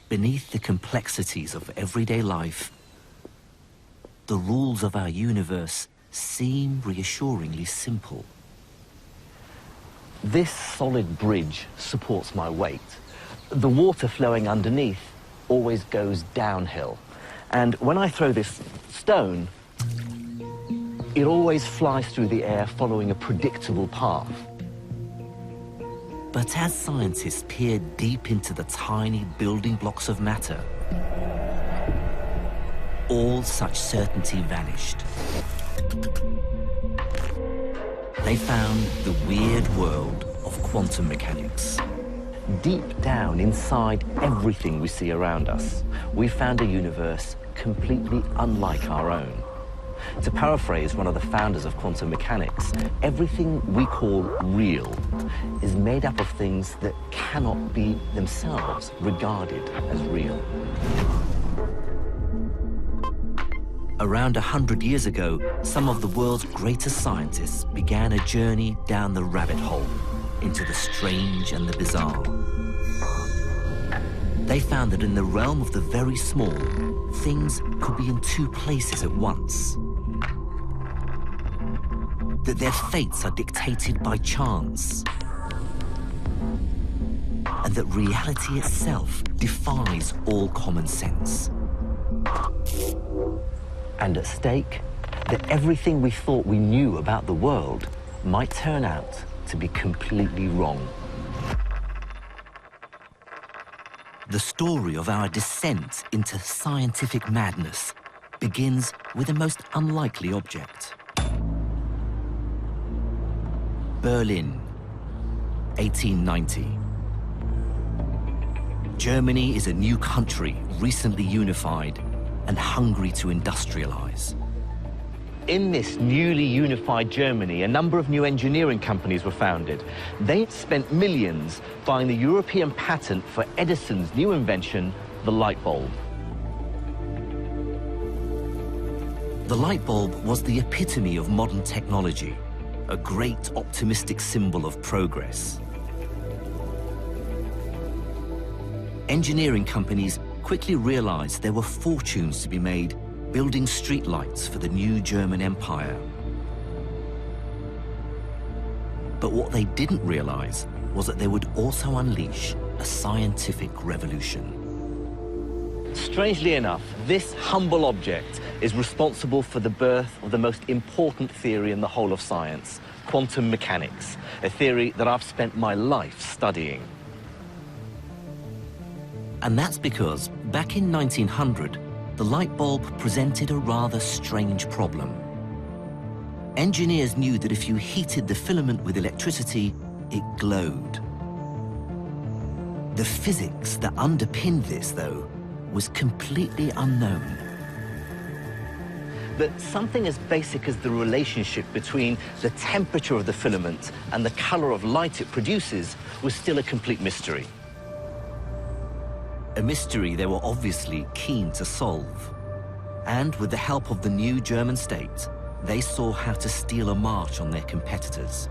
Beneath the complexities of everyday life, the rules of our universe seem reassuringly simple. This solid bridge supports my weight. The water flowing underneath always goes downhill. And when I throw this stone, it always flies through the air following a predictable path. But as scientists peered deep into the tiny building blocks of matter, all such certainty vanished. They found the weird world of quantum mechanics. Deep down inside everything we see around us, we found a universe completely unlike our own. To paraphrase one of the founders of quantum mechanics, everything we call real is made up of things that cannot be themselves regarded as real. Around 100 years ago, some of the world's greatest scientists began a journey down the rabbit hole into the strange and the bizarre. They found that in the realm of the very small, things could be in two places at once. That their fates are dictated by chance. And that reality itself defies all common sense. And at stake, that everything we thought we knew about the world might turn out to be completely wrong. The story of our descent into scientific madness begins with a most unlikely object. Berlin, 1890. Germany is a new country, recently unified and hungry to industrialize. In this newly unified Germany, a number of new engineering companies were founded. They spent millions buying the European patent for Edison's new invention, the light bulb. The light bulb was the epitome of modern technology, a great optimistic symbol of progress. Engineering companies quickly realized there were fortunes to be made building streetlights for the new German Empire. But what they didn't realize was that they would also unleash a scientific revolution. Strangely enough, this humble object is responsible for the birth of the most important theory in the whole of science, quantum mechanics, a theory that I've spent my life studying. And that's because back in 1900, the light bulb presented a rather strange problem. Engineers knew that if you heated the filament with electricity, it glowed. The physics that underpinned this, though, was completely unknown. But something as basic as the relationship between the temperature of the filament and the color of light it produces was still a complete mystery. A mystery they were obviously keen to solve. And with the help of the new German state, they saw how to steal a march on their competitors.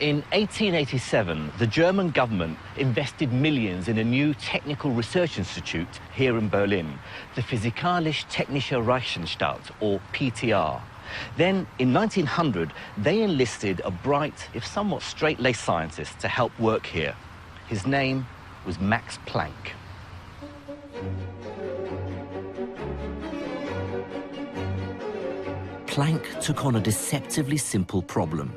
In 1887, the German government invested millions in a new technical research institute here in Berlin, the Physikalisch-Technische Reichsanstalt, or PTR. Then, in 1900, they enlisted a bright, if somewhat straight-laced scientist to help work here. His name was Max Planck. Planck took on a deceptively simple problem: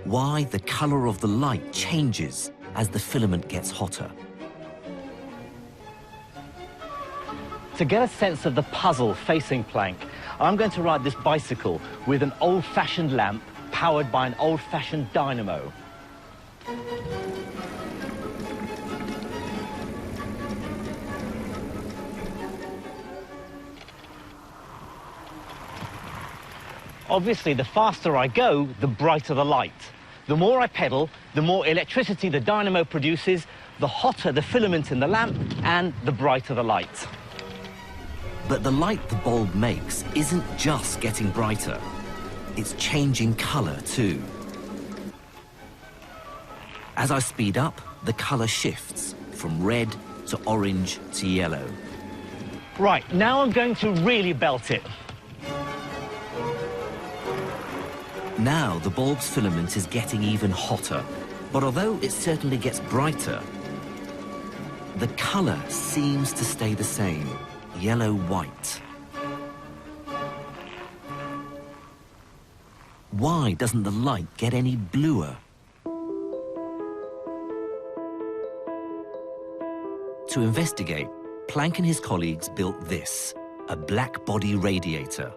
why the color of the light changes as the filament gets hotter. To get a sense of the puzzle facing Planck, I'm going to ride this bicycle with an old-fashioned lamp powered by an old-fashioned dynamo. Obviously, the faster I go, the brighter the light. The more I pedal, the more electricity the dynamo produces, the hotter the filament in the lamp, and the brighter the light. But the light the bulb makes isn't just getting brighter. it's changing color too. As I speed up, the color shifts from red to orange to yellow. Right, now I'm going to really belt it. Now the bulb's filament is getting even hotter, but although it certainly gets brighter, the color seems to stay the same, yellow-white. Why doesn't the light get any bluer? To investigate, Planck and his colleagues built this, a black body radiator.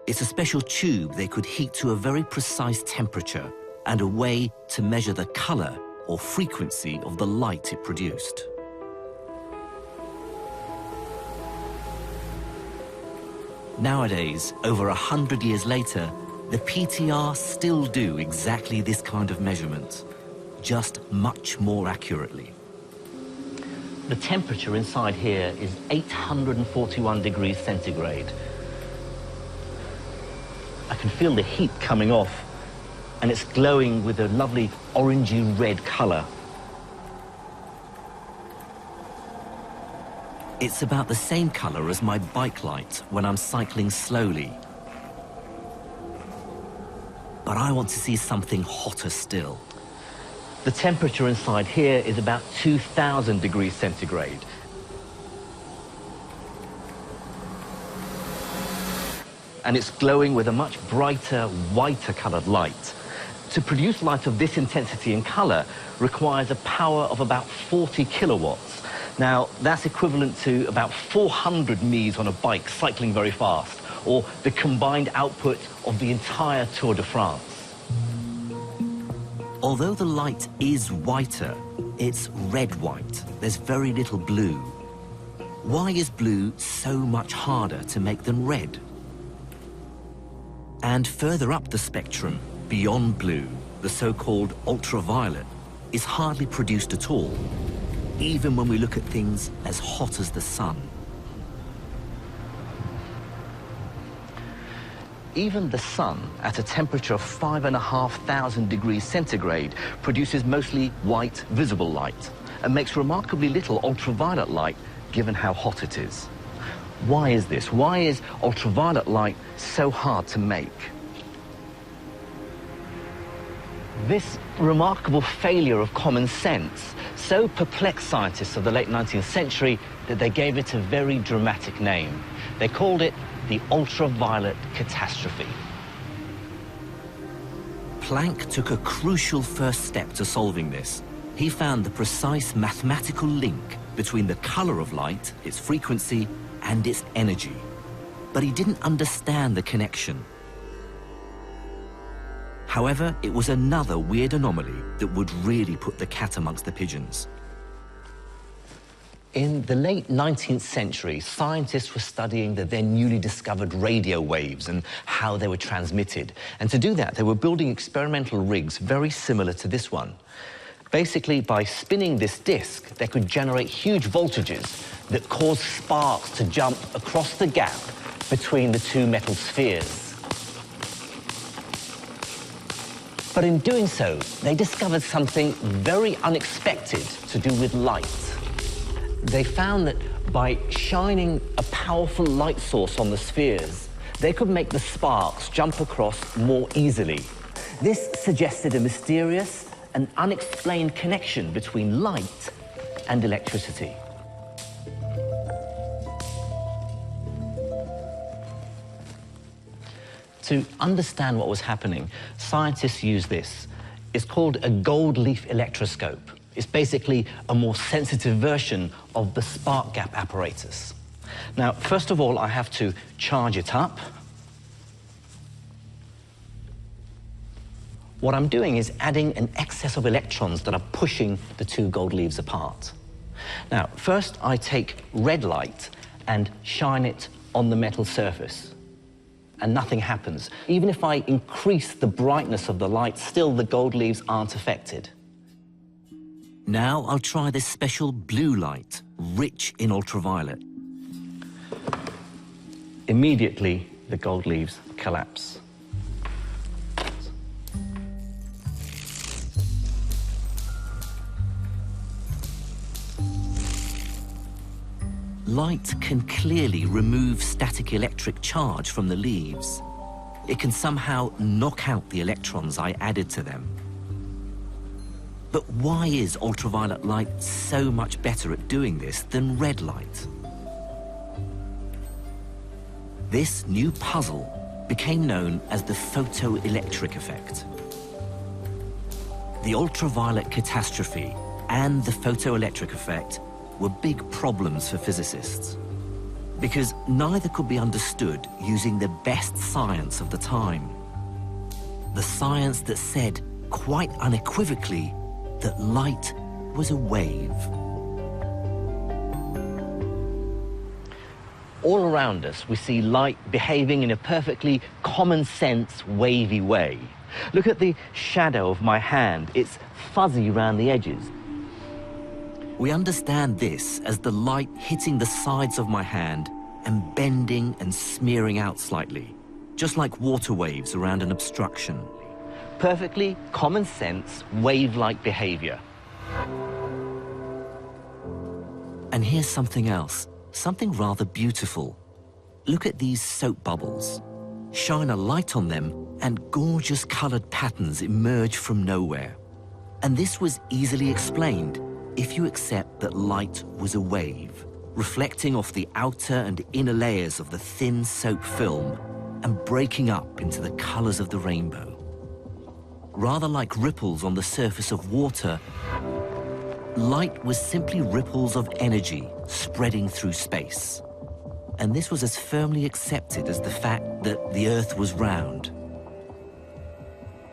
It's a special tube they could heat to a very precise temperature and a way to measure the color or frequency of the light it produced. Nowadays, over 100 years later, the PTR still do exactly this kind of measurement, just much more accurately. The temperature inside here is 841 degrees centigrade. I can feel the heat coming off, and it's glowing with a lovely orangey red color. It's about the same color as my bike light when I'm cycling slowly. But I want to see something hotter still. The temperature inside here is about 2,000 degrees centigrade. And it's glowing with a much brighter, whiter colored light. To produce light of this intensity and color requires a power of about 40 kilowatts. Now, that's equivalent to about 400 me's on a bike cycling very fast, or the combined output of the entire Tour de France. Although the light is whiter, it's red-white. There's very little blue. Why is blue so much harder to make than red? And further up the spectrum, beyond blue, the so-called ultraviolet is hardly produced at all, even when we look at things as hot as the sun. Even the sun, at a temperature of 5,500 degrees centigrade, produces mostly white visible light and makes remarkably little ultraviolet light given how hot it is. Why is this? Why is ultraviolet light so hard to make? This remarkable failure of common sense so perplexed scientists of the late 19th century that they gave it a very dramatic name. They called it the ultraviolet catastrophe. Planck took a crucial first step to solving this. He found the precise mathematical link between the color of light, its frequency, and its energy. But he didn't understand the connection. However, it was another weird anomaly that would really put the cat amongst the pigeons. In the late 19th century, scientists were studying the then newly discovered radio waves and how they were transmitted. And to do that, they were building experimental rigs very similar to this one. Basically, by spinning this disk, they could generate huge voltages that caused sparks to jump across the gap between the two metal spheres. But in doing so, they discovered something very unexpected to do with light. They found that by shining a powerful light source on the spheres, they could make the sparks jump across more easily. This suggested a mysterious and unexplained connection between light and electricity. To understand what was happening, scientists used this. It's called a gold leaf electroscope. It's basically a more sensitive version of the spark gap apparatus. Now, first of all, I have to charge it up. What I'm doing is adding an excess of electrons that are pushing the two gold leaves apart. Now, first I take red light and shine it on the metal surface, and nothing happens. Even if I increase the brightness of the light, still the gold leaves aren't affected. Now I'll try this special blue light, rich in ultraviolet. Immediately, the gold leaves collapse. light can clearly remove static electric charge from the leaves. It can somehow knock out the electrons I added to them. But why is ultraviolet light so much better at doing this than red light? This new puzzle became known as the photoelectric effect. The ultraviolet catastrophe and the photoelectric effect were big problems for physicists, because neither could be understood using the best science of the time. The science that said, quite unequivocally, that light was a wave. All around us, we see light behaving in a perfectly common-sense, wavy way. Look at the shadow of my hand. It's fuzzy around the edges. We understand this as the light hitting the sides of my hand and bending and smearing out slightly, just like water waves around an obstruction. Perfectly common sense, wave-like behavior. And here's something else, something rather beautiful. Look at these soap bubbles. Shine a light on them and gorgeous colored patterns emerge from nowhere. And this was easily explained if you accept that light was a wave, reflecting off the outer and inner layers of the thin soap film and breaking up into the colors of the rainbow. Rather like ripples on the surface of water, light was simply ripples of energy spreading through space. And this was as firmly accepted as the fact that the Earth was round.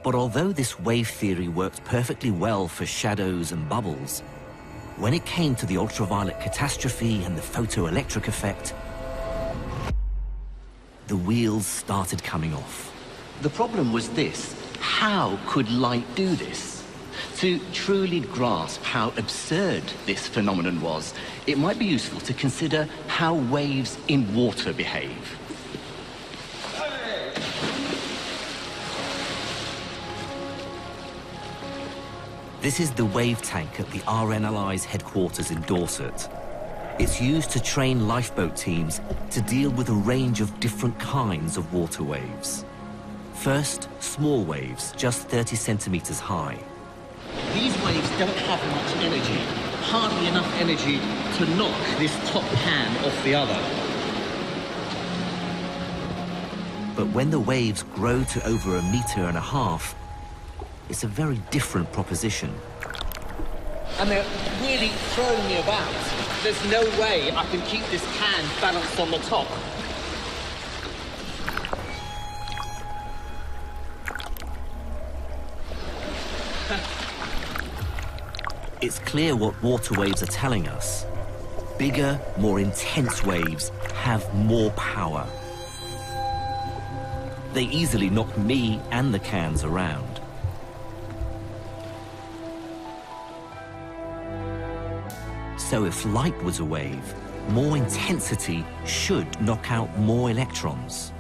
But although this wave theory worked perfectly well for shadows and bubbles, when it came to the ultraviolet catastrophe and the photoelectric effect, the wheels started coming off. The problem was this: how could light do this? To truly grasp how absurd this phenomenon was, it might be useful to consider how waves in water behave. This is the wave tank at the RNLI's headquarters in Dorset. It's used to train lifeboat teams to deal with a range of different kinds of water waves. First, small waves, just 30 centimeters high. These waves don't have much energy, hardly enough energy to knock this top can off the other. But when the waves grow to over 1.5 meters, it's a very different proposition. And they're really throwing me about. There's no way I can keep this can balanced on the top. It's clear what water waves are telling us. Bigger, more intense waves have more power. They easily knock me and the cans around. So if light was a wave, more intensity should knock out more electrons.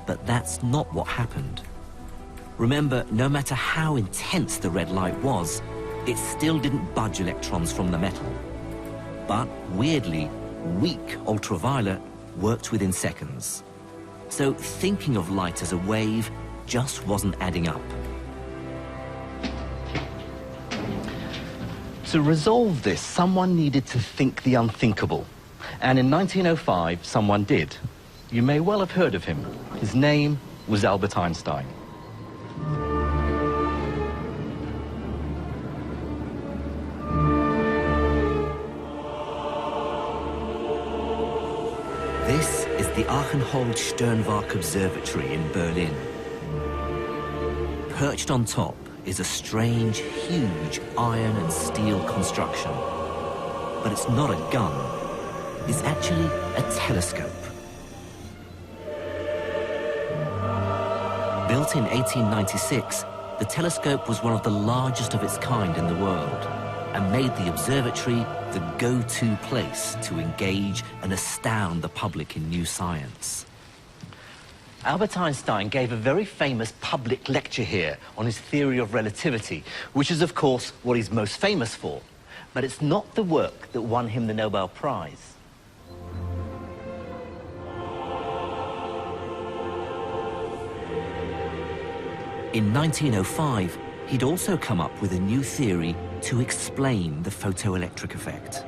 But that's not what happened. Remember, no matter how intense the red light was, it still didn't budge electrons from the metal. But weirdly, weak ultraviolet worked within seconds. So thinking of light as a wave just wasn't adding up. To resolve this, someone needed to think the unthinkable. And in 1905, someone did. You may well have heard of him. His name was Albert Einstein. This is the Archenhold-Sternwarte Observatory in Berlin. Perched on top is a strange, huge iron and steel construction. But it's not a gun. It's actually a telescope. Built in 1896, the telescope was one of the largest of its kind in the world and made the observatory the go-to place to engage and astound the public in new science. Albert Einstein gave a very famous public lecture here on his theory of relativity, which is, of course, what he's most famous for. But it's not the work that won him the Nobel Prize. In 1905, he'd also come up with a new theory to explain the photoelectric effect.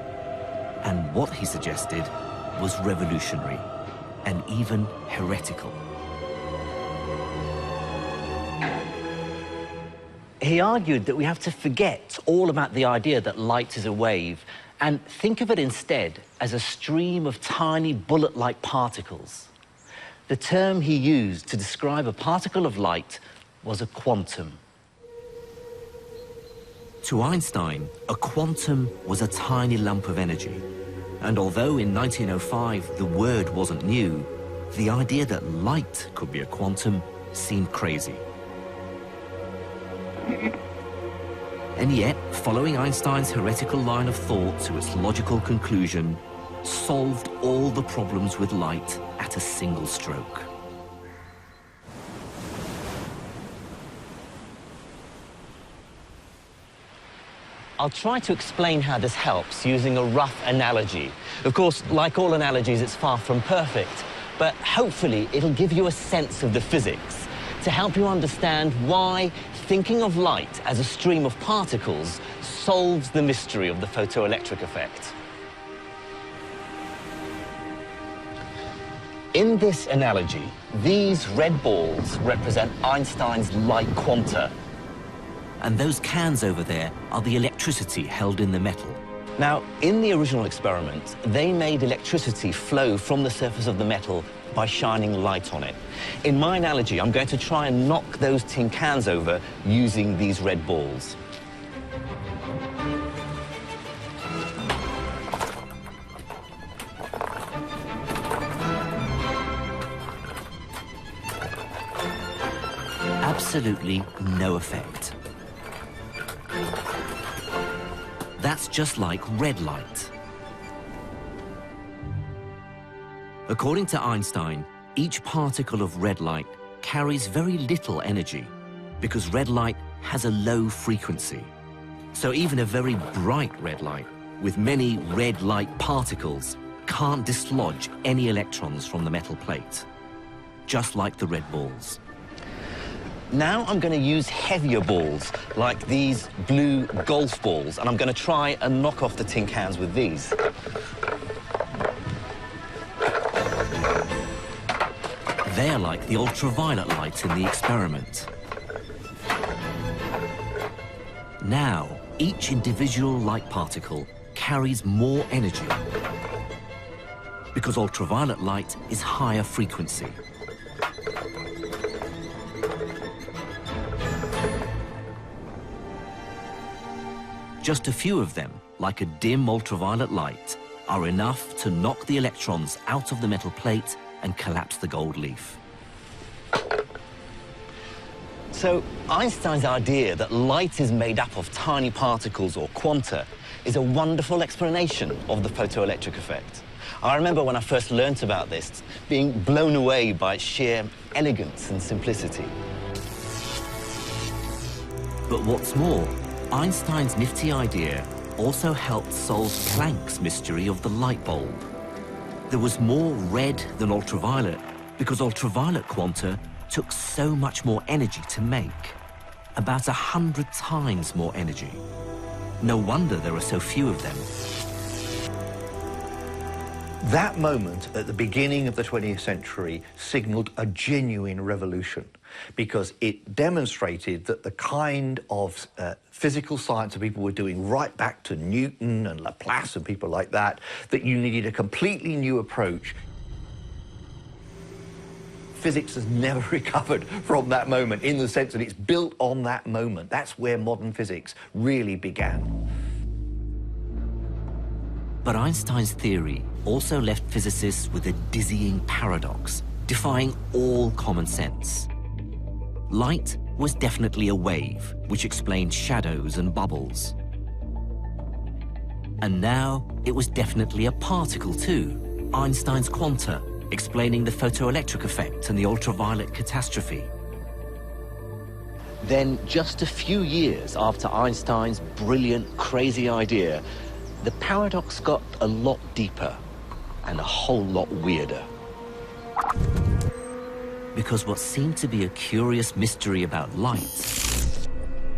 And what he suggested was revolutionary and even heretical. He argued that we have to forget all about the idea that light is a wave and think of it instead as a stream of tiny bullet-like particles. The term he used to describe a particle of light was a quantum. To Einstein, a quantum was a tiny lump of energy. And although in 1905 the word wasn't new, the idea that light could be a quantum seemed crazy. And yet, following Einstein's heretical line of thought to its logical conclusion, solved all the problems with light at a single stroke. I'll try to explain how this helps using a rough analogy. Of course, like all analogies, it's far from perfect, but hopefully it'll give you a sense of the physics to help you understand why thinking of light as a stream of particles solves the mystery of the photoelectric effect. In this analogy, these red balls represent Einstein's light quanta. And those cans over there are the electricity held in the metal. Now, in the original experiment, they made electricity flow from the surface of the metal by shining light on it. In my analogy, I'm going to try and knock those tin cans over using these red balls. Absolutely no effect. That's just like red light. According to Einstein, each particle of red light carries very little energy because red light has a low frequency. So even a very bright red light with many red light particles can't dislodge any electrons from the metal plate, just like the red balls. Now I'm going to use heavier balls, like these blue golf balls, and I'm going to try and knock off the tin cans with these. They're like the ultraviolet light in the experiment. Now, each individual light particle carries more energy because ultraviolet light is higher frequency. Just a few of them, like a dim ultraviolet light, are enough to knock the electrons out of the metal plate and collapse the gold leaf. So Einstein's idea that light is made up of tiny particles or quanta is a wonderful explanation of the photoelectric effect. I remember when I first learnt about this, being blown away by its sheer elegance and simplicity. But what's more, Einstein's nifty idea also helped solve Planck's mystery of the light bulb. There was more red than ultraviolet because ultraviolet quanta took so much more energy to make, about 100 times more energy. No wonder there are so few of them. That moment at the beginning of the 20th century signaled a genuine revolution because it demonstrated that the kind of physical science that people were doing right back to Newton and Laplace and people like that, that you needed a completely new approach. Physics has never recovered from that moment in the sense that it's built on that moment. That's where modern physics really began. But Einstein's theory also left physicists with a dizzying paradox, defying all common sense. Light was definitely a wave, which explained shadows and bubbles. And now it was definitely a particle too, Einstein's quanta, explaining the photoelectric effect and the ultraviolet catastrophe. Then, just a few years after Einstein's brilliant, crazy idea, the paradox got a lot deeper and a whole lot weirder. because what seemed to be a curious mystery about light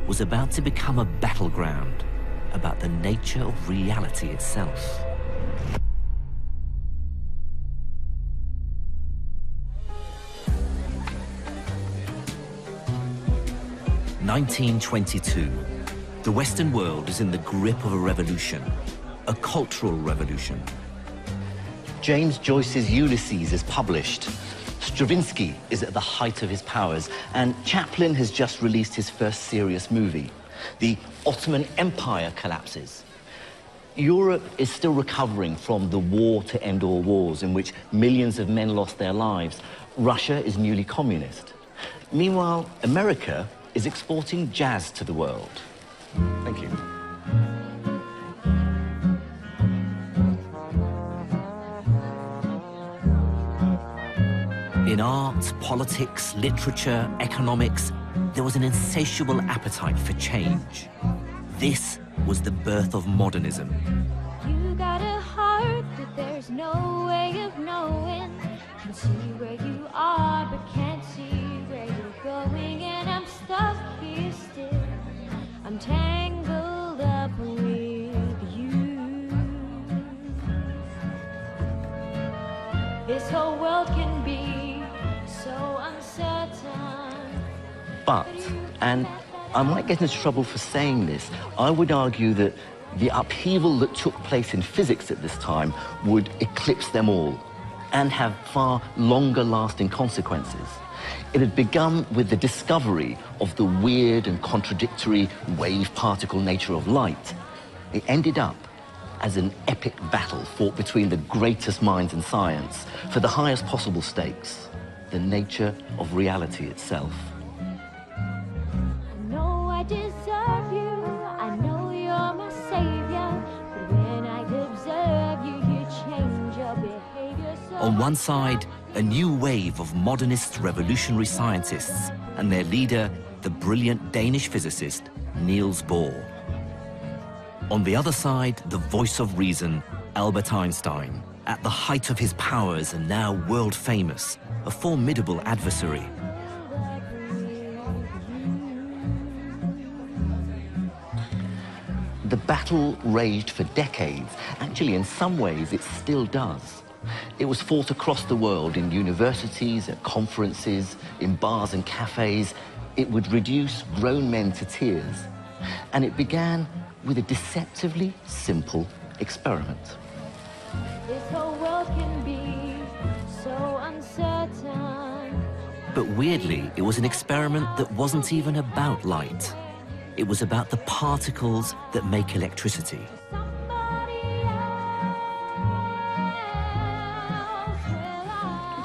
was about to become a battleground about the nature of reality itself. (1922). The Western world is in the grip of a revolution, a cultural revolution. James Joyce's Ulysses is published. Stravinsky is at the height of his powers, and Chaplin has just released his first serious movie. The Ottoman Empire collapses. Europe is still recovering from the war to end all wars, in which millions of men lost their lives. Russia is newly communist. Meanwhile, America is exporting jazz to the world. Thank you. In art, politics, literature, economics, there was an insatiable appetite for change. This was the birth of modernism. You got a heart that there's no way of knowing. Can see where you are, but can't see where you're going. And I'm stuck here still. I'm tangled up with you. This whole world can be so uncertain. But, and I might get into trouble for saying this, I would argue that the upheaval that took place in physics at this time would eclipse them all and have far longer-lasting consequences. It had begun with the discovery of the weird and contradictory wave-particle nature of light. It ended up as an epic battle fought between the greatest minds in science for the highest possible stakes, the nature of reality itself. I know I deserve you, I know you're my savior, but when I observe you, you change your behavior. So On one side, a new wave of modernist revolutionary scientists and their leader, the brilliant Danish physicist, Niels Bohr. On the other side, the voice of reason, Albert Einstein, at the height of his powers and now world famous, a formidable adversary. The battle raged for decades. Actually, in some ways, it still does. It was fought across the world in universities, at conferences, in bars and cafes. It would reduce grown men to tears. And it began with a deceptively simple experiment. this whole world can be so uncertain. But weirdly, it was an experiment that wasn't even about light. It was about the particles that make electricity.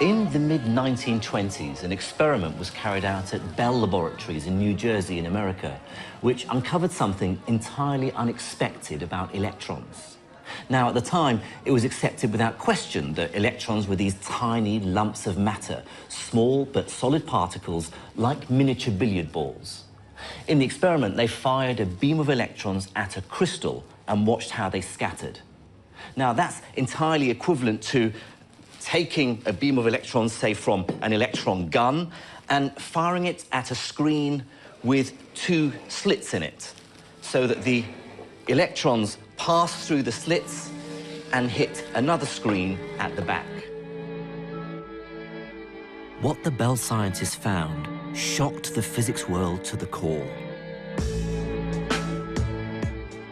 In the mid-1920s, an experiment was carried out at Bell Laboratories in New Jersey in America, which uncovered something entirely unexpected about electrons. Now, at the time, it was accepted without question that electrons were these tiny lumps of matter, small but solid particles like miniature billiard balls. In the experiment, they fired a beam of electrons at a crystal and watched how they scattered. Now, that's entirely equivalent to taking a beam of electrons, say, from an electron gun, and firing it at a screen with two slits in it, so that the electrons pass through the slits and hit another screen at the back. What the Bell scientists found shocked the physics world to the core.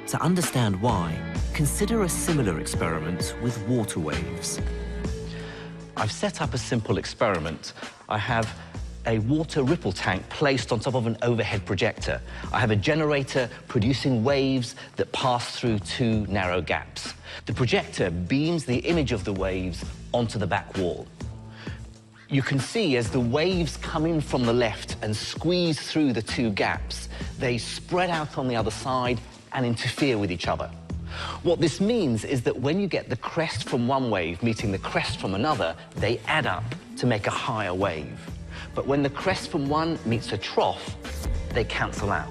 To understand why, consider a similar experiment with water waves. I've set up a simple experiment. I have a water ripple tank placed on top of an overhead projector. I have a generator producing waves that pass through two narrow gaps. The projector beams the image of the waves onto the back wall. You can see as the waves come in from the left and squeeze through the two gaps, they spread out on the other side and interfere with each other. What this means is that when you get the crest from one wave meeting the crest from another, they add up to make a higher wave. But when the crest from one meets a trough, they cancel out.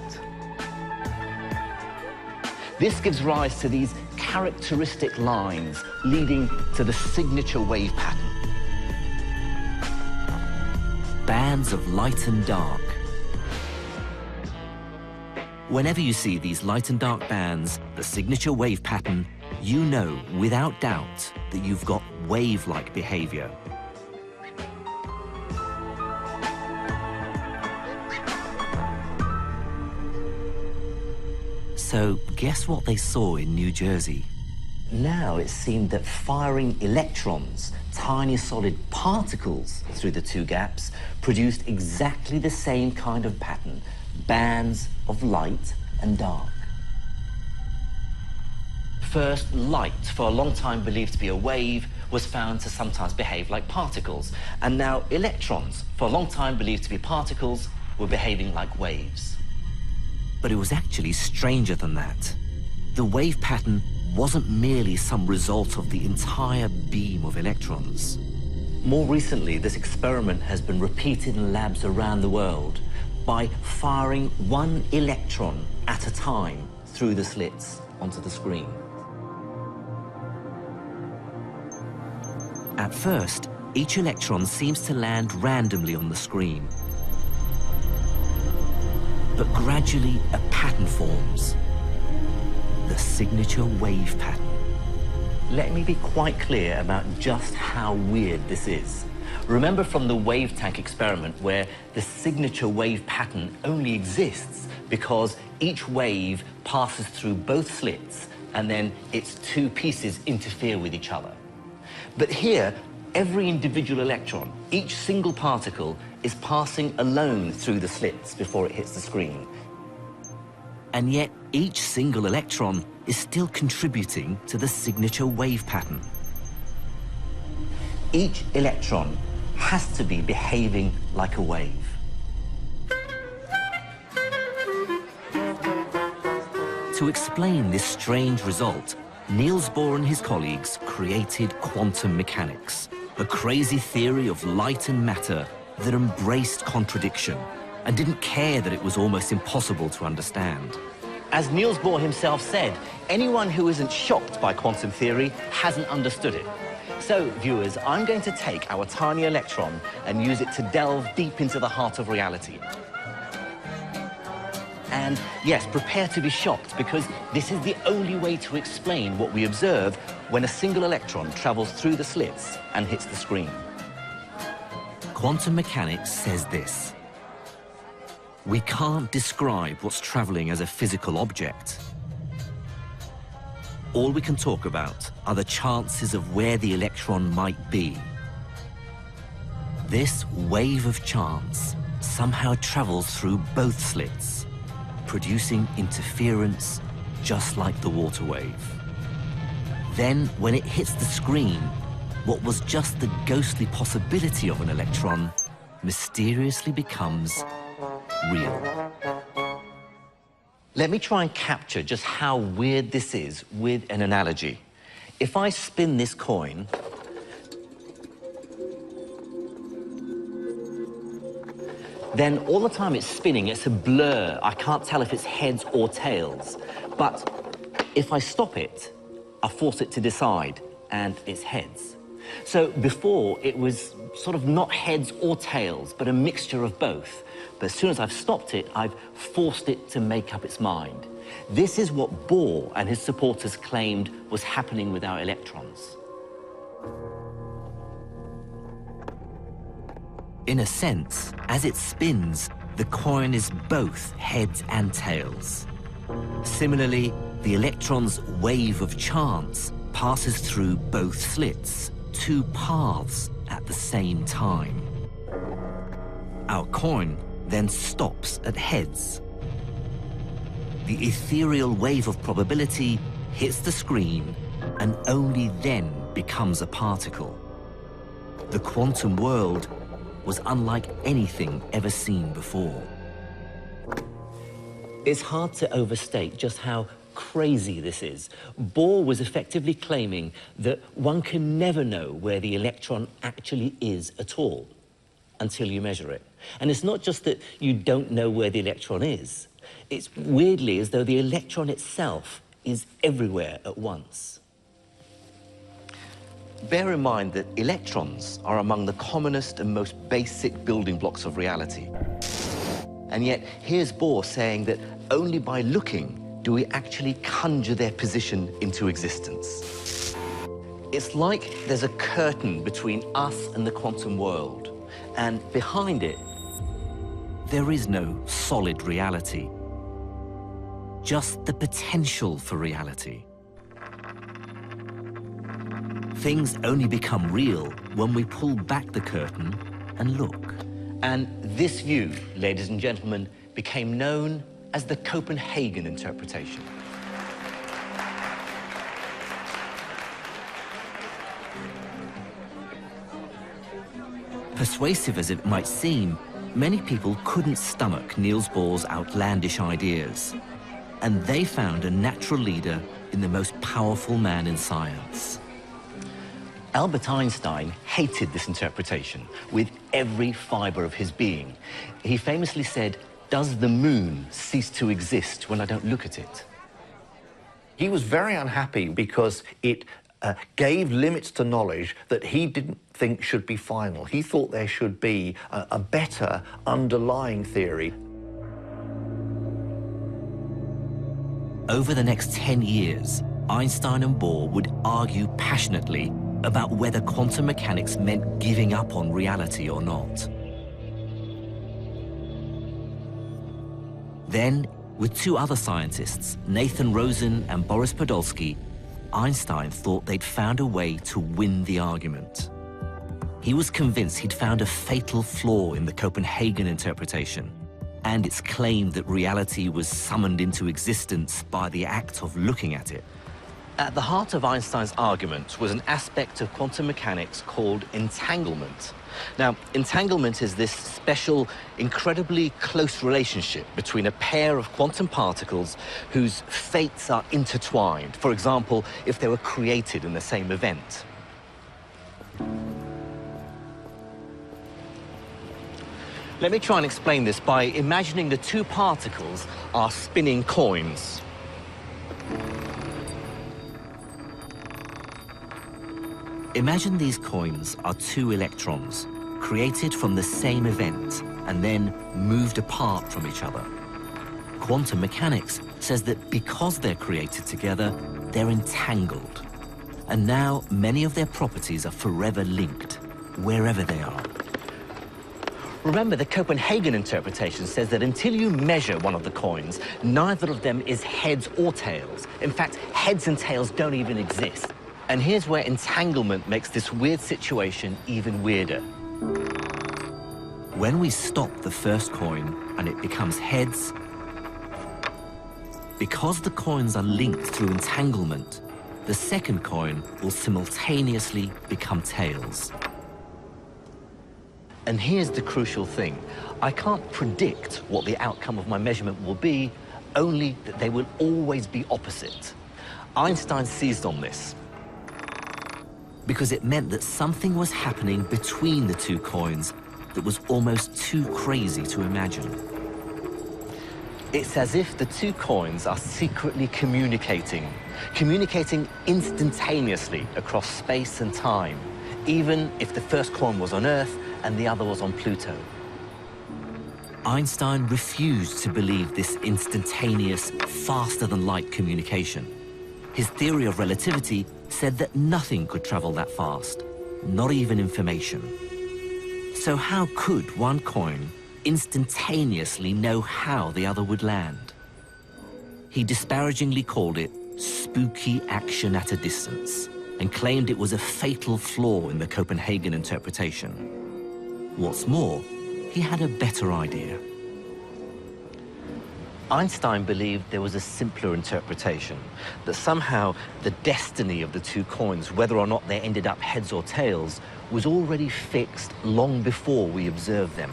This gives rise to these characteristic lines leading to the signature wave pattern. bands of light and dark. Whenever you see these light and dark bands, the signature wave pattern, you know without doubt that you've got wave-like behavior. So guess what they saw in New Jersey? Now it seemed that firing electrons, tiny solid particles, through the two gaps produced exactly the same kind of pattern, bands of light and dark. First, light, for a long time believed to be a wave, was found to sometimes behave like particles. And now electrons, for a long time believed to be particles, were behaving like waves. But it was actually stranger than that. The wave pattern wasn't merely some result of the entire beam of electrons. More recently, this experiment has been repeated in labs around the world by firing one electron at a time through the slits onto the screen. At first, each electron seems to land randomly on the screen. But gradually, a pattern forms. The signature wave pattern. Let me be quite clear about just how weird this is. Remember from the wave tank experiment where the signature wave pattern only exists because each wave passes through both slits and then its two pieces interfere with each other. But here, every individual electron, each single particle, is passing alone through the slits before it hits the screen. And yet, each single electron is still contributing to the signature wave pattern. Each electron has to be behaving like a wave. To explain this strange result, Niels Bohr and his colleagues created quantum mechanics, a crazy theory of light and matter that embraced contradiction and didn't care that it was almost impossible to understand. As Niels Bohr himself said, anyone who isn't shocked by quantum theory hasn't understood it. So, viewers, I'm going to take our tiny electron and use it to delve deep into the heart of reality. And yes, prepare to be shocked, because this is the only way to explain what we observe when a single electron travels through the slits and hits the screen. Quantum mechanics says this: we can't describe what's traveling as a physical object. All we can talk about are the chances of where the electron might be. This wave of chance somehow travels through both slits, producing interference just like the water wave. Then, when it hits the screen, what was just the ghostly possibility of an electron mysteriously becomes real. Let me try and capture just how weird this is with an analogy. If I spin this coin, then all the time it's spinning, it's a blur. I can't tell if it's heads or tails. But if I stop it, I force it to decide, and it's heads. So before, it was sort of not heads or tails, but a mixture of both. But as soon as I've stopped it, I've forced it to make up its mind. This is what Bohr and his supporters claimed was happening with our electrons. In a sense, as it spins, the coin is both heads and tails. Similarly, the electron's wave of chance passes through both slits, two paths at the same time. Our coin then stops at heads. The ethereal wave of probability hits the screen and only then becomes a particle. The quantum world was unlike anything ever seen before. It's hard to overstate just how crazy this is. Bohr was effectively claiming that one can never know where the electron actually is at all until you measure it. And it's not just that you don't know where the electron is. It's weirdly as though the electron itself is everywhere at once. Bear in mind that electrons are among the commonest and most basic building blocks of reality. And yet, here's Bohr saying that only by looking do we actually conjure their position into existence. It's like there's a curtain between us and the quantum world, and behind it, there is no solid reality, just the potential for reality. Things only become real when we pull back the curtain and look. And this view, ladies and gentlemen, became known as the Copenhagen interpretation. Persuasive as it might seem, many people couldn't stomach Niels Bohr's outlandish ideas. And they found a natural leader in the most powerful man in science. Albert Einstein hated this interpretation with every fiber of his being. He famously said, "Does the moon cease to exist when I don't look at it?" He was very unhappy because it gave limits to knowledge that he didn't think should be final. He thought there should be a better underlying theory. Over the next 10 years, Einstein and Bohr would argue passionately about whether quantum mechanics meant giving up on reality or not. Then, with two other scientists, Nathan Rosen and Boris Podolsky, Einstein thought they'd found a way to win the argument. He was convinced he'd found a fatal flaw in the Copenhagen interpretation and its claim that reality was summoned into existence by the act of looking at it. At the heart of Einstein's argument was an aspect of quantum mechanics called entanglement. Now, entanglement is this special, incredibly close relationship between a pair of quantum particles whose fates are intertwined. For example, if they were created in the same event. Let me try and explain this by imagining the two particles are spinning coins. Imagine these coins are two electrons, created from the same event and then moved apart from each other. Quantum mechanics says that because they're created together, they're entangled. And now many of their properties are forever linked, wherever they are. Remember, the Copenhagen interpretation says that until you measure one of the coins, neither of them is heads or tails. In fact, heads and tails don't even exist. And here's where entanglement makes this weird situation even weirder. When we stop the first coin and it becomes heads, because the coins are linked through entanglement, the second coin will simultaneously become tails. And here's the crucial thing. I can't predict what the outcome of my measurement will be, only that they will always be opposite. Einstein seized on this because it meant that something was happening between the two coins that was almost too crazy to imagine. It's as if the two coins are secretly communicating instantaneously across space and time, even if the first coin was on Earth and the other was on Pluto. Einstein refused to believe this instantaneous, faster-than-light communication. His theory of relativity said that nothing could travel that fast, not even information. So how could one coin instantaneously know how the other would land? He disparagingly called it spooky action at a distance and claimed it was a fatal flaw in the Copenhagen interpretation. What's more, he had a better idea. Einstein believed there was a simpler interpretation, that somehow the destiny of the two coins, whether or not they ended up heads or tails, was already fixed long before we observed them.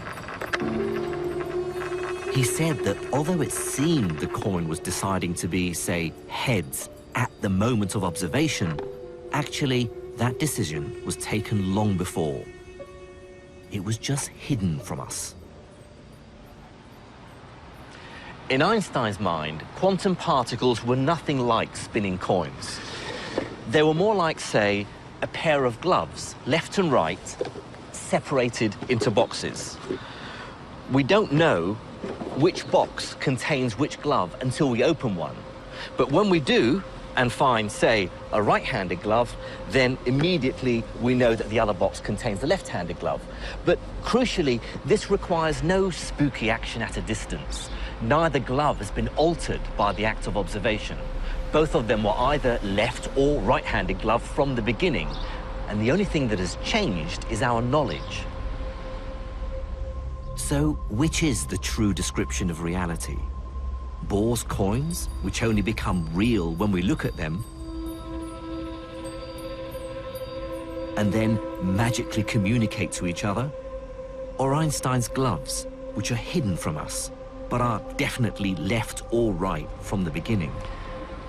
He said that although it seemed the coin was deciding to be, say, heads at the moment of observation, actually that decision was taken long before. It was just hidden from us. In Einstein's mind, quantum particles were nothing like spinning coins. They were more like, say, a pair of gloves, left and right, separated into boxes. We don't know which box contains which glove until we open one. But when we do, and find, say, a right-handed glove, then immediately we know that the other box contains the left-handed glove. But crucially, this requires no spooky action at a distance. Neither glove has been altered by the act of observation. Both of them were either left or right-handed glove from the beginning, and the only thing that has changed is our knowledge. So, which is the true description of reality? Bohr's coins, which only become real when we look at them, and then magically communicate to each other? Or Einstein's gloves, which are hidden from us, but are definitely left or right from the beginning?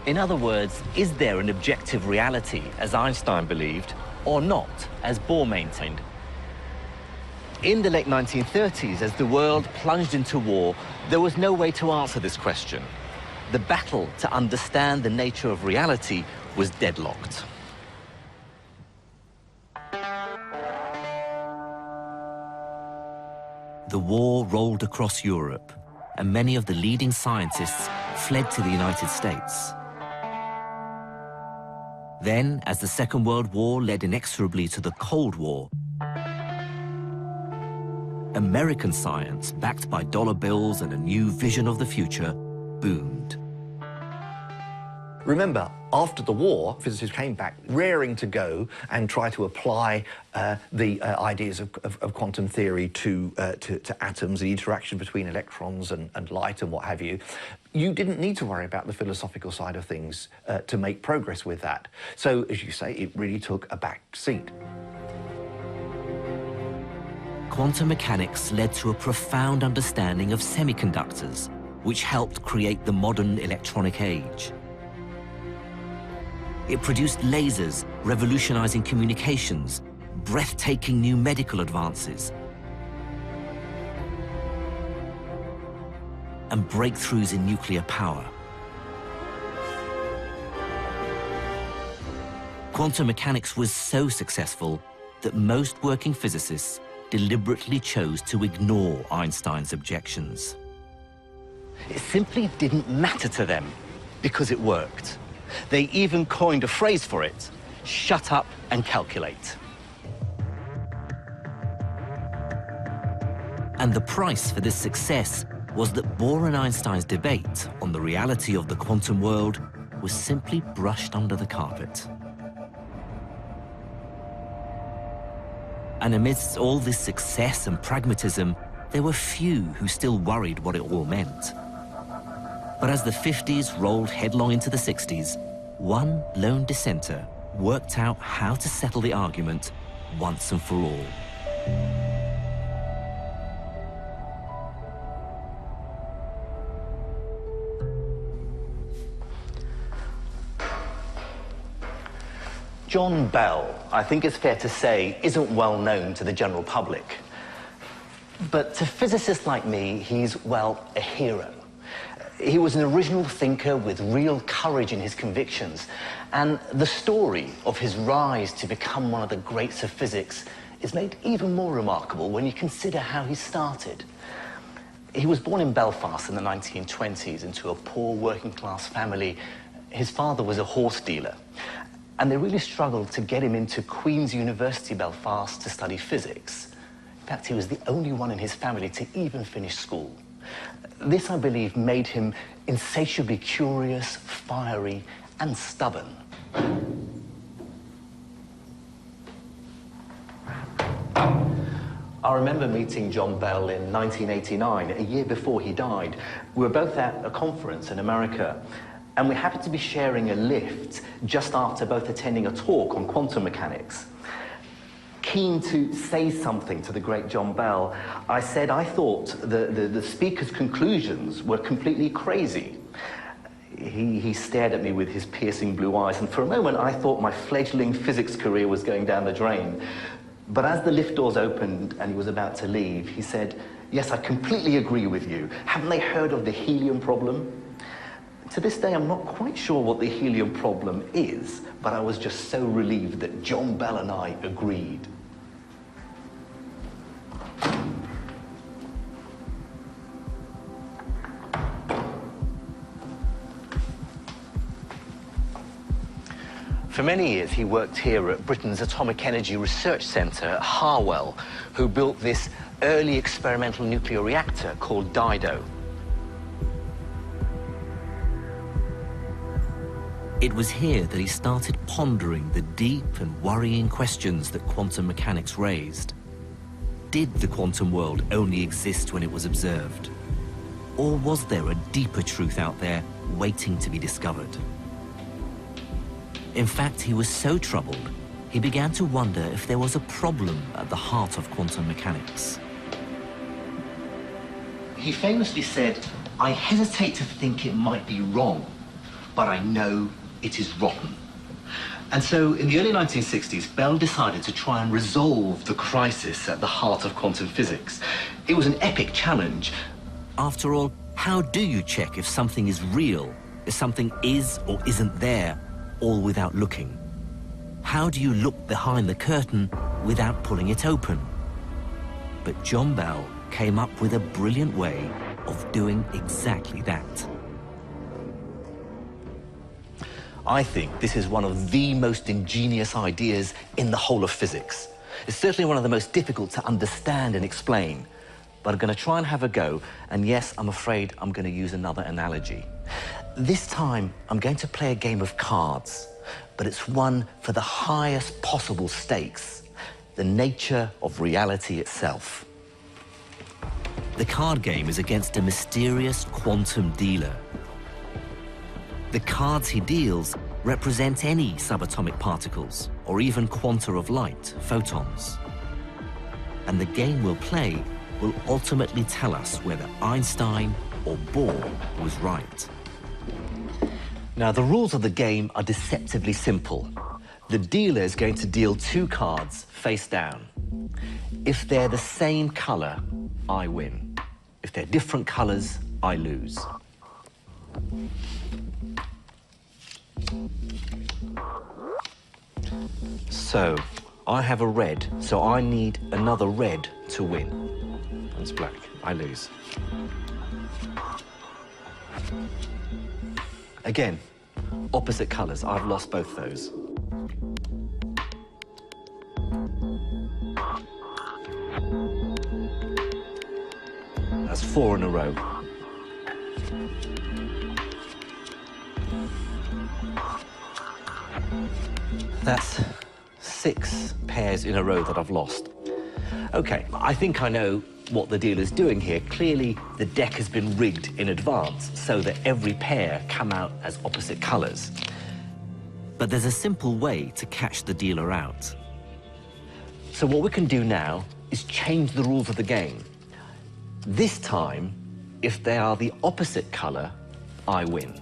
In other words, is there an objective reality, as Einstein believed, or not, as Bohr maintained? In the late 1930s, as the world plunged into war, there was no way to answer this question. The battle to understand the nature of reality was deadlocked. The war rolled across Europe, and many of the leading scientists fled to the United States. Then, as the Second World War led inexorably to the Cold War, American science, backed by dollar bills and a new vision of the future, boomed. Remember, after the war, physicists came back raring to go and try to apply the ideas of quantum theory to atoms, the interaction between electrons and light and what have you. You didn't need to worry about the philosophical side of things to make progress with that. So, as you say, it really took a back seat. Quantum mechanics led to a profound understanding of semiconductors, which helped create the modern electronic age. It produced lasers, revolutionizing communications, breathtaking new medical advances, and breakthroughs in nuclear power. Quantum mechanics was so successful that most working physicists deliberately chose to ignore Einstein's objections. It simply didn't matter to them because it worked. They even coined a phrase for it: shut up and calculate. And the price for this success was that Bohr and Einstein's debate on the reality of the quantum world was simply brushed under the carpet. And amidst all this success and pragmatism, there were few who still worried what it all meant. But as the 50s rolled headlong into the 60s, one lone dissenter worked out how to settle the argument once and for all. John Bell, I think it's fair to say, isn't well known to the general public. But to physicists like me, he's, well, a hero. He was an original thinker with real courage in his convictions, and the story of his rise to become one of the greats of physics is made even more remarkable when you consider how he started. He was born in Belfast in the 1920s into a poor working-class family. His father was a horse dealer, and they really struggled to get him into Queen's University Belfast to study physics. In fact, he was the only one in his family to even finish school. This, I believe, made him insatiably curious, fiery, and stubborn. I remember meeting John Bell in 1989, a year before he died. We were both at a conference in America, and we happened to be sharing a lift just after both attending a talk on quantum mechanics. Keen to say something to the great John Bell, I said I thought the speaker's conclusions were completely crazy. He stared at me with his piercing blue eyes, and for a moment I thought my fledgling physics career was going down the drain. But as the lift doors opened and he was about to leave, he said, "Yes, I completely agree with you. Haven't they heard of the helium problem?" To this day, I'm not quite sure what the helium problem is, but I was just so relieved that John Bell and I agreed. For many years, he worked here at Britain's Atomic Energy Research Centre at Harwell, who built this early experimental nuclear reactor called Dido. It was here that he started pondering the deep and worrying questions that quantum mechanics raised. Did the quantum world only exist when it was observed? Or was there a deeper truth out there waiting to be discovered? In fact, he was so troubled, he began to wonder if there was a problem at the heart of quantum mechanics. He famously said, "I hesitate to think it might be wrong, but I know it is rotten." And so in the early 1960s, Bell decided to try and resolve the crisis at the heart of quantum physics. It was an epic challenge. After all, how do you check if something is real, if something is or isn't there, all without looking? How do you look behind the curtain without pulling it open? But John Bell came up with a brilliant way of doing exactly that. I think this is one of the most ingenious ideas in the whole of physics. It's certainly one of the most difficult to understand and explain, but I'm going to try and have a go, and yes, I'm afraid I'm going to use another analogy. This time, I'm going to play a game of cards, but it's one for the highest possible stakes, the nature of reality itself. The card game is against a mysterious quantum dealer. The cards he deals represent any subatomic particles, or even quanta of light, photons. And the game we'll play will ultimately tell us whether Einstein or Bohr was right. Now, the rules of the game are deceptively simple. The dealer is going to deal 2 cards face down. If they're the same color, I win. If they're different colors, I lose. So, I have a red, so I need another red to win. That's black, I lose. Again, opposite colors, I've lost both those. That's 4 in a row. That's 6 pairs in a row that I've lost. Okay, I think I know what the dealer's doing here. Clearly, the deck has been rigged in advance so that every pair come out as opposite colors. But there's a simple way to catch the dealer out. So what we can do now is change the rules of the game. This time, if they are the opposite color, I win.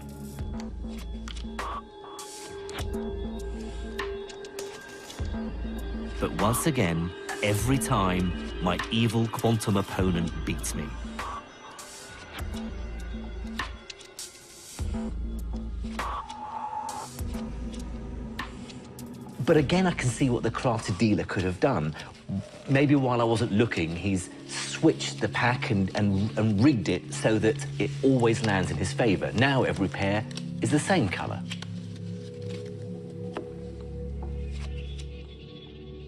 But once again, every time, my evil quantum opponent beats me. But again, I can see what the crafty dealer could have done. Maybe while I wasn't looking, he's switched the pack and rigged it so that it always lands in his favor. Now every pair is the same color.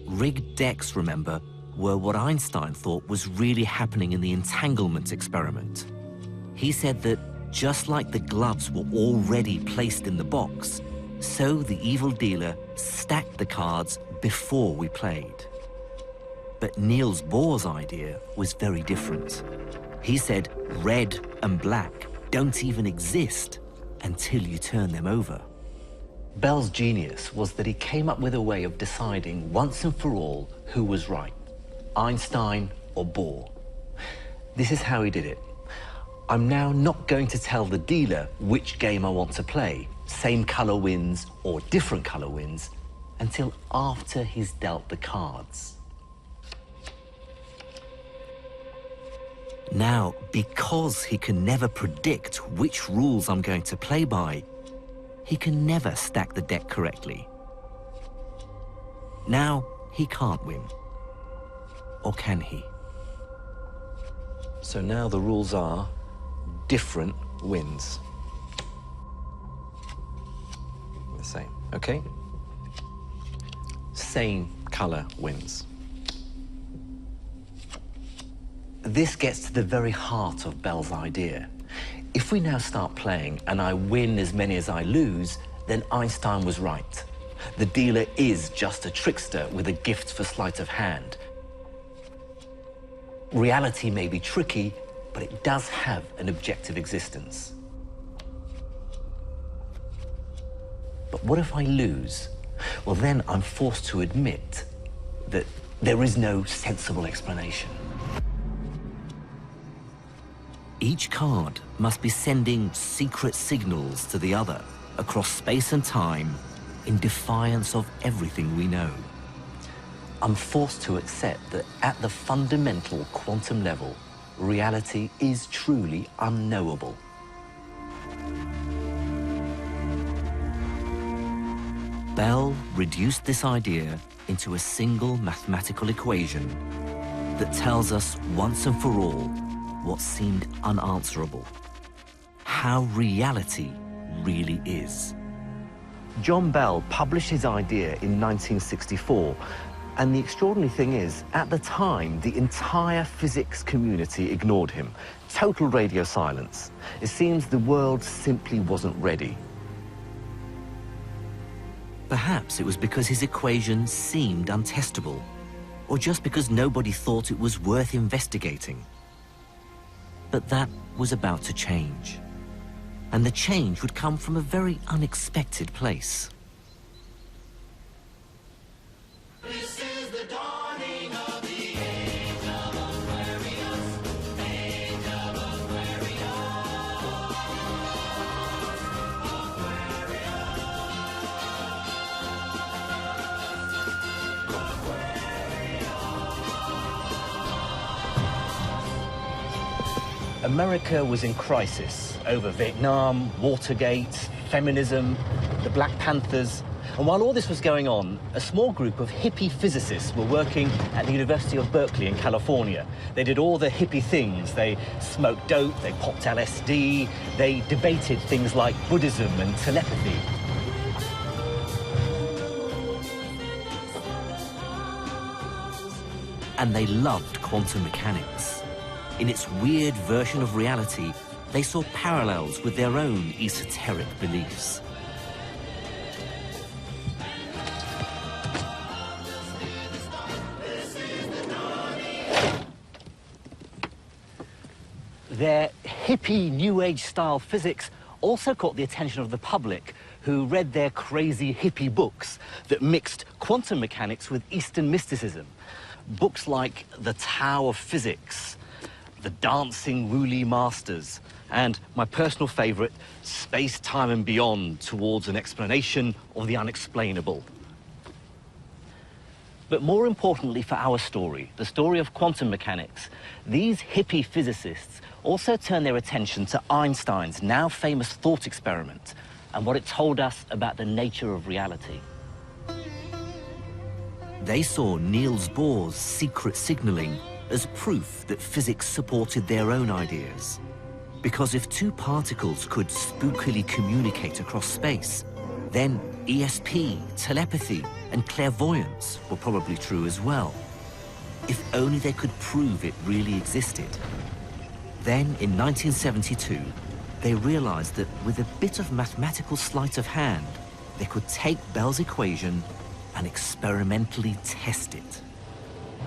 Rigged decks, remember, were what Einstein thought was really happening in the entanglement experiment. He said that just like the gloves were already placed in the box, so the evil dealer stacked the cards before we played. But Niels Bohr's idea was very different. He said red and black don't even exist until you turn them over. Bell's genius was that he came up with a way of deciding once and for all who was right, Einstein or Bohr. This is how he did it. I'm now not going to tell the dealer which game I want to play, same color wins or different color wins, until after he's dealt the cards. Now, because he can never predict which rules I'm going to play by, he can never stack the deck correctly. Now, he can't win. Or can he? So now the rules are different wins. The same, okay? Same color wins. This gets to the very heart of Bell's idea. If we now start playing and I win as many as I lose, then Einstein was right. The dealer is just a trickster with a gift for sleight of hand. Reality may be tricky, but it does have an objective existence. But what if I lose? Well, then I'm forced to admit that there is no sensible explanation. Each card must be sending secret signals to the other across space and time in defiance of everything we know. I'm forced to accept that at the fundamental quantum level, reality is truly unknowable. Bell reduced this idea into a single mathematical equation that tells us once and for all what seemed unanswerable: how reality really is. John Bell published his idea in 1964, and the extraordinary thing is, at the time, the entire physics community ignored him. Total radio silence. It seems the world simply wasn't ready. Perhaps it was because his equation seemed untestable, or just because nobody thought it was worth investigating. But that was about to change. And the change would come from a very unexpected place. This is the dawning of the age of Aquarius, age of Aquarius, America was in crisis over Vietnam, Watergate, feminism, the Black Panthers. And while all this was going on, a small group of hippie physicists were working at the University of Berkeley in California. They did all the hippie things. They smoked dope, they popped LSD, they debated things like Buddhism and telepathy. And they loved quantum mechanics. In its weird version of reality, they saw parallels with their own esoteric beliefs. Their hippie New Age style physics also caught the attention of the public, who read their crazy hippie books that mixed quantum mechanics with Eastern mysticism. Books like The Tao of Physics, The Dancing Wooly Masters, and my personal favorite, Space, Time and Beyond, Towards an Explanation of the Unexplainable. But more importantly for our story, the story of quantum mechanics, these hippie physicists also turned their attention to Einstein's now famous thought experiment and what it told us about the nature of reality. They saw Niels Bohr's secret signaling as proof that physics supported their own ideas. Because if two particles could spookily communicate across space, then ESP, telepathy, and clairvoyance were probably true as well. If only they could prove it really existed. Then, in 1972, they realized that with a bit of mathematical sleight of hand, they could take Bell's equation and experimentally test it.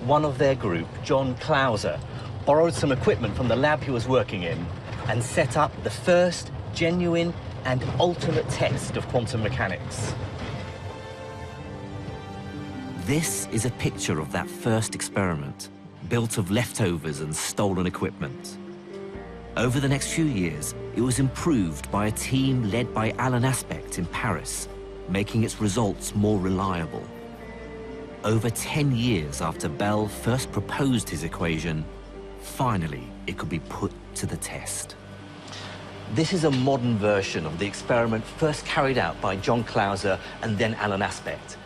One of their group, John Clauser, borrowed some equipment from the lab he was working in and set up the first genuine and ultimate test of quantum mechanics. This is a picture of that first experiment, built of leftovers and stolen equipment. Over the next few years, it was improved by a team led by Alan Aspect in Paris, making its results more reliable. Over 10 years after Bell first proposed his equation, finally it could be put to the test. This is a modern version of the experiment first carried out by John Clauser and then Alan Aspect.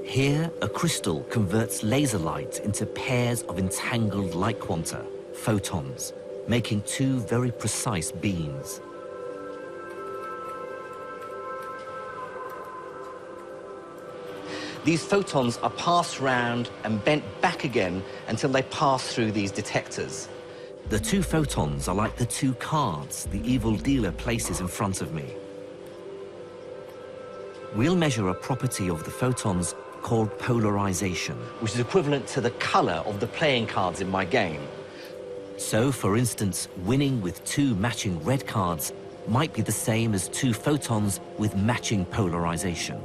Here, a crystal converts laser light into pairs of entangled light quanta, photons, making two very precise beams. These photons are passed round and bent back again until they pass through these detectors. The two photons are like the two cards the evil dealer places in front of me. We'll measure a property of the photons called polarization, which is equivalent to the color of the playing cards in my game. So, for instance, winning with two matching red cards might be the same as two photons with matching polarization.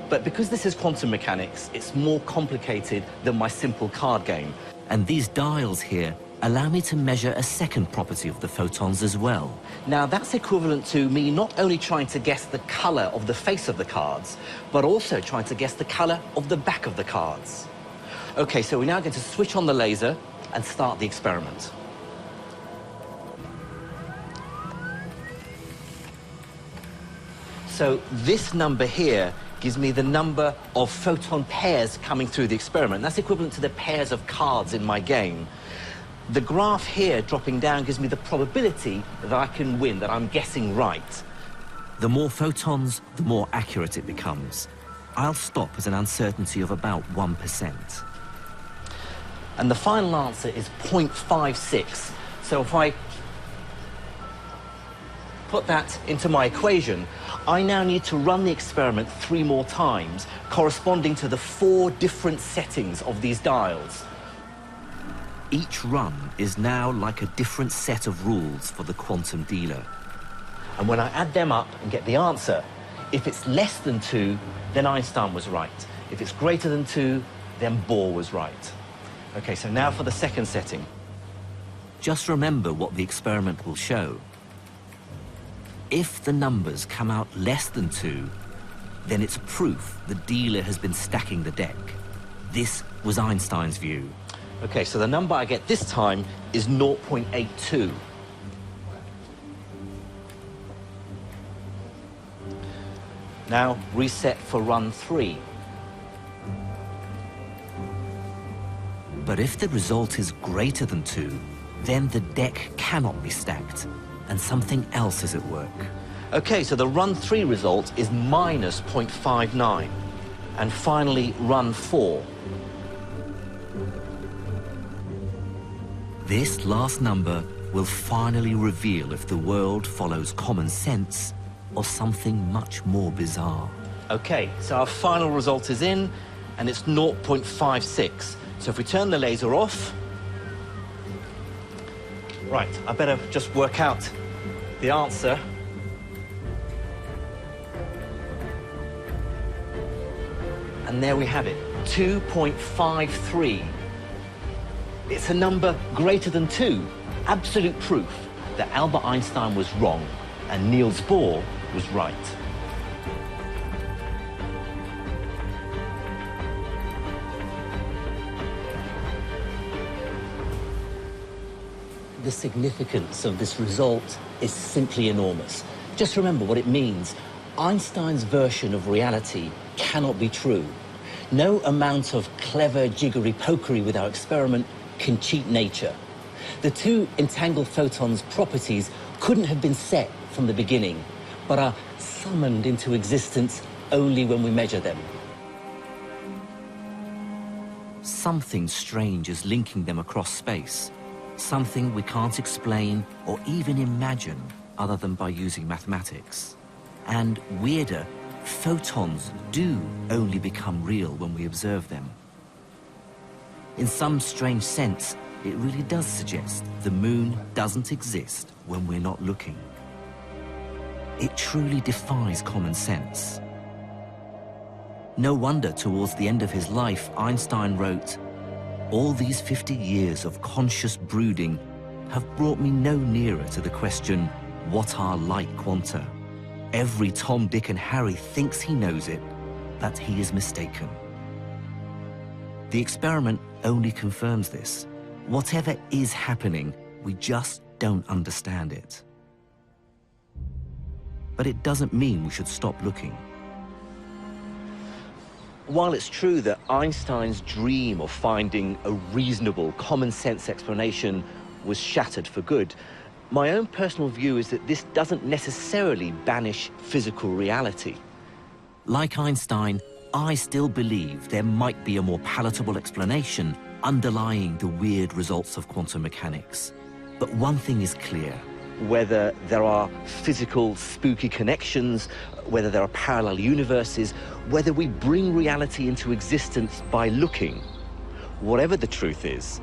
But because this is quantum mechanics, it's more complicated than my simple card game. And these dials here allow me to measure a second property of the photons as well. Now, that's equivalent to me not only trying to guess the color of the face of the cards, but also trying to guess the color of the back of the cards. Okay, so we're now going to switch on the laser and start the experiment. So this number here gives me the number of photon pairs coming through the experiment. That's equivalent to the pairs of cards in my game. The graph here dropping down gives me the probability that I can win, that I'm guessing right. The more photons, the more accurate it becomes. I'll stop at an uncertainty of about 1%. And the final answer is 0.56. So if I put that into my equation, I now need to run the experiment 3 more times, corresponding to the 4 different settings of these dials. Each run is now like a different set of rules for the quantum dealer. And when I add them up and get the answer, if it's less than 2, then Einstein was right. If it's greater than 2, then Bohr was right. Okay, so now for the second setting. Just remember what the experiment will show. If the numbers come out less than 2, then it's proof the dealer has been stacking the deck. This was Einstein's view. Okay, so the number I get this time is 0.82. Now reset for run 3. But if the result is greater than 2, then the deck cannot be stacked, and something else is at work. Okay, so the run 3 result is minus 0.59. And finally, run 4. This last number will finally reveal if the world follows common sense or something much more bizarre. Okay, so our final result is in, and it's 0.56. So if we turn the laser off... Right, I better just work out the answer. And there we have it, 2.53. It's a number greater than 2. Absolute proof that Albert Einstein was wrong and Niels Bohr was right. The significance of this result is simply enormous. Just remember what it means. Einstein's version of reality cannot be true. No amount of clever jiggery-pokery with our experiment can cheat nature. The two entangled photons' properties couldn't have been set from the beginning, but are summoned into existence only when we measure them. Something strange is linking them across space. Something we can't explain or even imagine other than by using mathematics. And weirder, photons do only become real when we observe them. In some strange sense, it really does suggest the moon doesn't exist when we're not looking. It truly defies common sense. No wonder towards the end of his life, Einstein wrote, "All these 50 years of conscious brooding have brought me no nearer to the question, what are light quanta? Every Tom, Dick and Harry thinks he knows it, but he is mistaken." The experiment only confirms this. Whatever is happening, we just don't understand it. But it doesn't mean we should stop looking. While it's true that Einstein's dream of finding a reasonable, common-sense explanation was shattered for good, my own personal view is that this doesn't necessarily banish physical reality. Like Einstein, I still believe there might be a more palatable explanation underlying the weird results of quantum mechanics. But one thing is clear. Whether there are physical, spooky connections, whether there are parallel universes, whether we bring reality into existence by looking, whatever the truth is,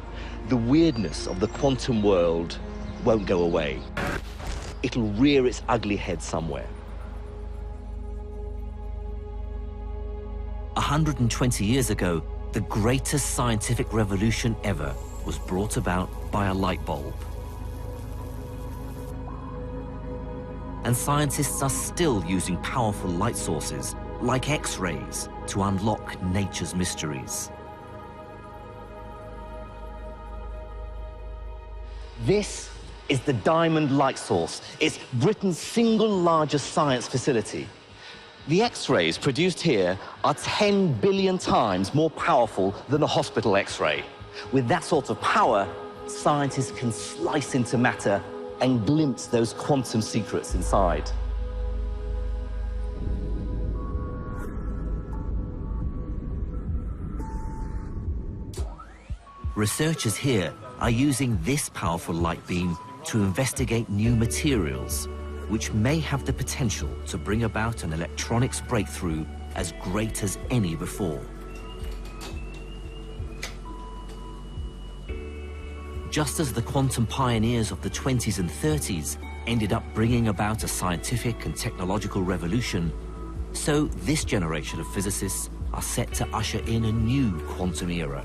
the weirdness of the quantum world won't go away. It'll rear its ugly head somewhere. 120 years ago, the greatest scientific revolution ever was brought about by a light bulb. And scientists are still using powerful light sources, like X-rays, to unlock nature's mysteries. This is the Diamond Light Source. It's Britain's single largest science facility. The X-rays produced here are 10 billion times more powerful than a hospital X-ray. With that sort of power, scientists can slice into matter and glimpse those quantum secrets inside. Researchers here are using this powerful light beam to investigate new materials, which may have the potential to bring about an electronics breakthrough as great as any before. Just as the quantum pioneers of the 20s and 30s ended up bringing about a scientific and technological revolution, so this generation of physicists are set to usher in a new quantum era.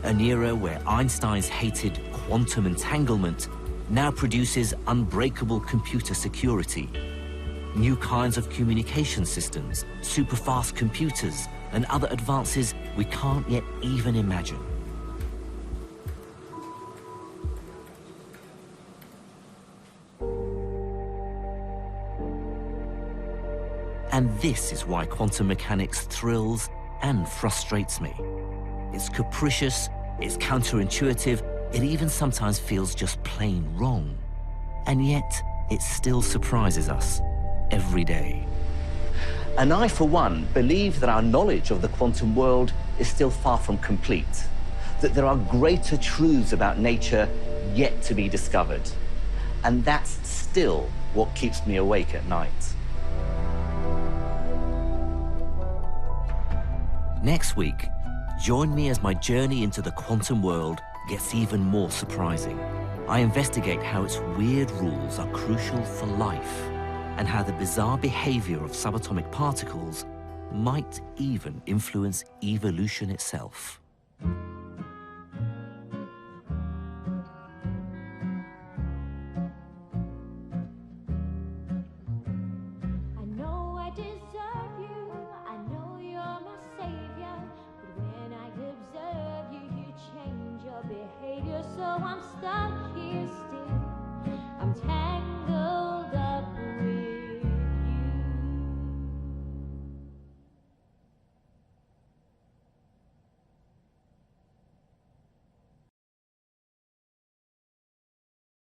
An era where Einstein's hated quantum entanglement now produces unbreakable computer security, new kinds of communication systems, super-fast computers, and other advances we can't yet even imagine. And this is why quantum mechanics thrills and frustrates me. It's capricious, it's counterintuitive, it even sometimes feels just plain wrong. And yet, it still surprises us every day. And I, for one, believe that our knowledge of the quantum world is still far from complete, that there are greater truths about nature yet to be discovered. And that's still what keeps me awake at night. Next week, join me as my journey into the quantum world gets even more surprising. I investigate how its weird rules are crucial for life, and how the bizarre behavior of subatomic particles might even influence evolution itself. So I'm stuck